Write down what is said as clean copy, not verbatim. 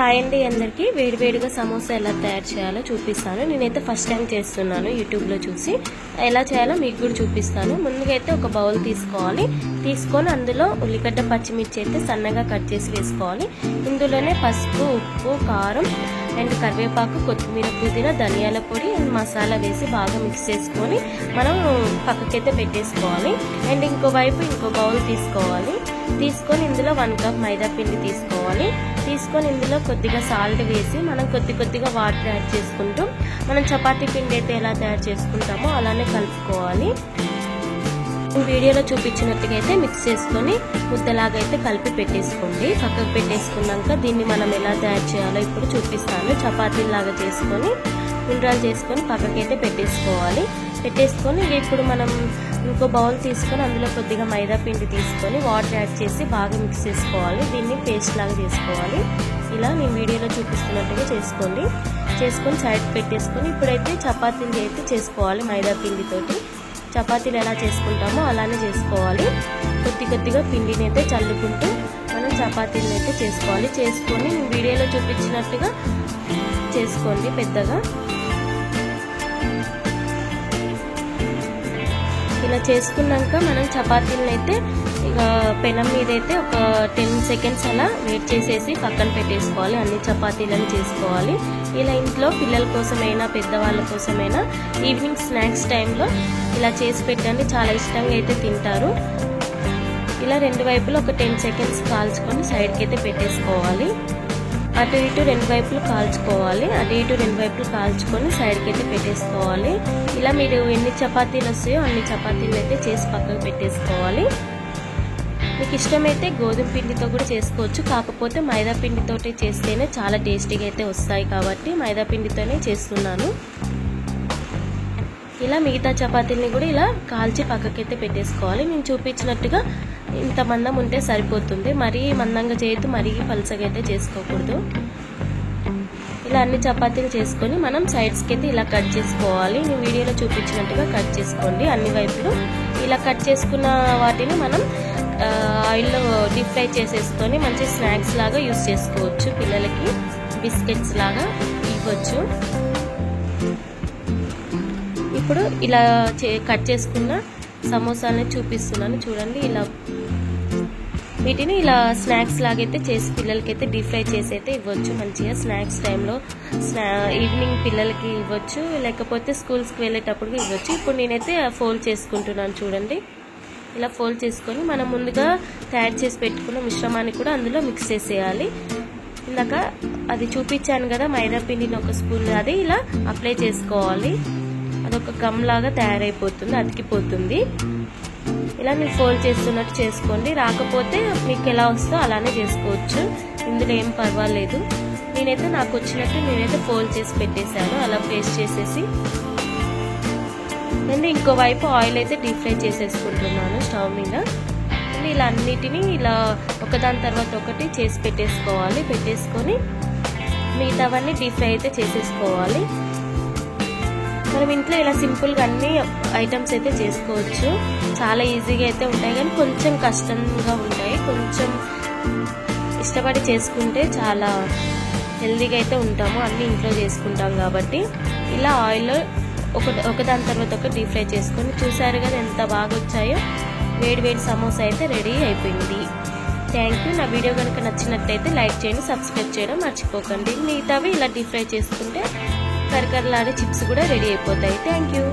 Hi అండి అందరికీ వేడివేడిగా సమోసా ఎలా తయారు చేయాలో చూపిస్తాను. నేనైతే ఫస్ట్ టైం చేస్తున్నాను యూట్యూబ్లో చూసి. ఎలా చేయాలో మీకు కూడా చూపిస్తాను. ముందుగా అయితే ఒక బౌల్ తీసుకోవాలి. తీసుకొని అందులో ఉల్లిగడ్డ పచ్చిమిర్చి అయితే సన్నగా కట్ చేసి వేసుకోవాలి. ఇందులోనే పసుపు, ఉప్పు, కారం అండ్ కరివేపాకు, కొత్తిమీర, పుదీనా, ధనియాల పొడి అండ్ మసాలా వేసి బాగా మిక్స్ చేసుకొని మనం పక్కకైతే పెట్టేసుకోవాలి. అండ్ ఇంకో బౌల్ తీసుకోవాలి. తీసుకొని ఇందులో 1 కప్ మైదా పిండి తీసుకోవాలి. తీసుకొని ఇందులో కొద్దిగా సాల్ట్ వేసి మనం కొద్దిగా వాటర్ యాడ్ చేసుకుంటూ మనం చపాతీ పిండి అయితే ఎలా తయారు చేసుకుంటామో అలానే కలుపుకోవాలి. వీడియోలో చూపించినట్టుగా అయితే మిక్స్ చేసుకొని ముద్దలాగా అయితే కలిపి పెట్టేసుకోండి. పక్కకు పెట్టేసుకున్నాక దీన్ని మనం ఎలా తయారు చేయాలో ఇప్పుడు చూపిస్తాను. చపాతీలాగా చేసుకొని ఉండ్రాలు చేసుకొని పక్కకైతే పెట్టేసుకోవాలి. పెట్టేసుకొని ఇప్పుడు మనం ఇంకో బౌల్ తీసుకొని అందులో కొద్దిగా మైదా పిండి తీసుకొని వాటర్ యాడ్ చేసి బాగా మిక్స్ చేసుకోవాలి. దీన్ని పేస్ట్ లాగా చేసుకోవాలి. ఇలా నేను వీడియోలో చూపిస్తున్నట్టుగా చేసుకోండి. చేసుకొని సైడ్ పెట్టేసుకొని ఇప్పుడైతే చపాతీలు అయితే చేసుకోవాలి. మైదా పిండితోటి చపాతీలు ఎలా చేసుకుంటామో అలానే చేసుకోవాలి. కొద్దిగా పిండిని అయితే చల్లుకుంటూ మనం చపాతీలను అయితే చేసుకోవాలి. చేసుకొని వీడియోలో చూపించినట్టుగా చేసుకోండి. పెద్దగా ఇలా చేసుకున్నాక మనం చపాతీలను అయితే ఇక పెనం మీద అయితే ఒక 10 సెకండ్స్ అలా వెయిట్ చేసేసి పక్కన పెట్టేసుకోవాలి. అన్ని చపాతీలను చేసుకోవాలి. ఇలా ఇంట్లో పిల్లల కోసమైనా పెద్దవాళ్ళ కోసమైనా ఈవినింగ్ స్నాక్స్ టైంలో ఇలా చేసి పెట్టండి. చాలా ఇష్టంగా అయితే తింటారు. ఇలా రెండు వైపులు ఒక 10 సెకండ్స్ కాల్చుకొని సైడ్కి అయితే పెట్టేసుకోవాలి. అటు ఇటు రెండు వైపులు కాల్చుకోవాలి. అటు ఇటు రెండు వైపులు కాల్చుకొని సైడ్కి అయితే పెట్టేసుకోవాలి. ఇలా మీరు ఎన్ని చపాతీలు వస్తాయో అన్ని చపాతీలు అయితే చేసి పక్కకు పెట్టేసుకోవాలి. మీకు ఇష్టమైతే గోధుమ పిండితో కూడా చేసుకోవచ్చు. కాకపోతే మైదా పిండితో చేస్తేనే చాలా టేస్టీగా అయితే వస్తాయి కాబట్టి మైదా పిండితోనే చేస్తున్నాను. ఇలా మిగతా చపాతీలని కూడా ఇలా కాల్చి పక్కకైతే పెట్టేసుకోవాలి. నేను చూపించినట్టుగా ఇంత మందం ఉంటే సరిపోతుంది. మరీ మందంగా చేయొద్దు, మరీ పలుచగా అయితే చేసుకోకూడదు. ఇలా అన్ని చపాతీలు చేసుకొని మనం సైడ్స్కి అయితే ఇలా కట్ చేసుకోవాలి. నేను వీడియోలో చూపించినట్టుగా కట్ చేసుకోండి అన్ని వైపులు. ఇలా కట్ చేసుకున్న వాటిని మనం ఆయిల్లో డీప్ ఫ్రై చేసేసుకొని మంచి స్నాక్స్ లాగా యూస్ చేసుకోవచ్చు. పిల్లలకి బిస్కెట్స్ లాగా ఇవ్వచ్చు. ఇప్పుడు ఇలా కట్ చేసుకున్న సమోసాలని చూపిస్తున్నాను చూడండి. ఇలా వీటిని ఇలా స్నాక్స్ లాగైతే చేసి పిల్లలకైతే డీప్ ఫ్రై చేసి అయితే ఇవ్వచ్చు. మంచిగా స్నాక్స్ టైంలో ఈవినింగ్ పిల్లలకి ఇవ్వచ్చు, లేకపోతే స్కూల్స్కి వెళ్ళేటప్పుడు ఇవ్వచ్చు. ఇప్పుడు నేనైతే ఫోల్డ్ చేసుకుంటున్నాను చూడండి. ఇలా ఫోల్డ్ చేసుకొని మనం ముందుగా తయారు చేసి పెట్టుకున్న మిశ్రమాన్ని కూడా అందులో మిక్స్ చేసేయాలి. ఇందాక అది చూపించాను కదా మైదా పిండిని ఒక స్పూన్, అది ఇలా అప్లై చేసుకోవాలి. అదొక గమ్ లాగా తయారైపోతుంది, అతికిపోతుంది. ఇలా మీరు ఫోల్డ్ చేస్తున్నట్టు చేసుకోండి. రాకపోతే మీకు ఎలా వస్తుందో అలానే చేసుకోవచ్చు. ఇందులో ఏం పర్వాలేదు. నేనైతే నాకు వచ్చినట్టు నేనైతే ఫోల్డ్ చేసి పెట్టేశాను అలా పేస్ట్ చేసేసి. నేను ఇంకో వైపు ఆయిల్ అయితే డీప్ ఫ్రై చేసేసుకుంటున్నాను స్టవ్ మీద. ఇలా అన్నిటినీ ఇలా ఒకదాని తర్వాత ఒకటి చేసి పెట్టేసుకోవాలి. పెట్టేసుకొని మిగతావన్నీ డీప్ ఫ్రై అయితే చేసేసుకోవాలి. మనం ఇంట్లో ఇలా సింపుల్గా అన్ని ఐటమ్స్ అయితే చేసుకోవచ్చు. చాలా ఈజీగా అయితే ఉంటాయి కానీ కొంచెం కష్టంగా ఉంటాయి. కొంచెం ఇష్టపడి చేసుకుంటే చాలా హెల్తీగా అయితే ఉంటాము. అన్ని ఇంట్లో చేసుకుంటాం కాబట్టి ఇలా ఆయిల్లో ఒకదాని తర్వాత ఒక డీప్ ఫ్రై చేసుకొని చూసారు కదా ఎంత బాగా వచ్చాయో. వేడి సమోసా అయితే రెడీ అయిపోయింది. Thank you. నా వీడియో కనుక నచ్చినట్టయితే లైక్ చేయండి, సబ్స్క్రైబ్ చేయడం మర్చిపోకండి. మిగతావి ఇలా డీప్ ఫ్రై చేసుకుంటే కరకరలాడే చిప్స్ కూడా రెడీ అయిపోతాయి. Thank you.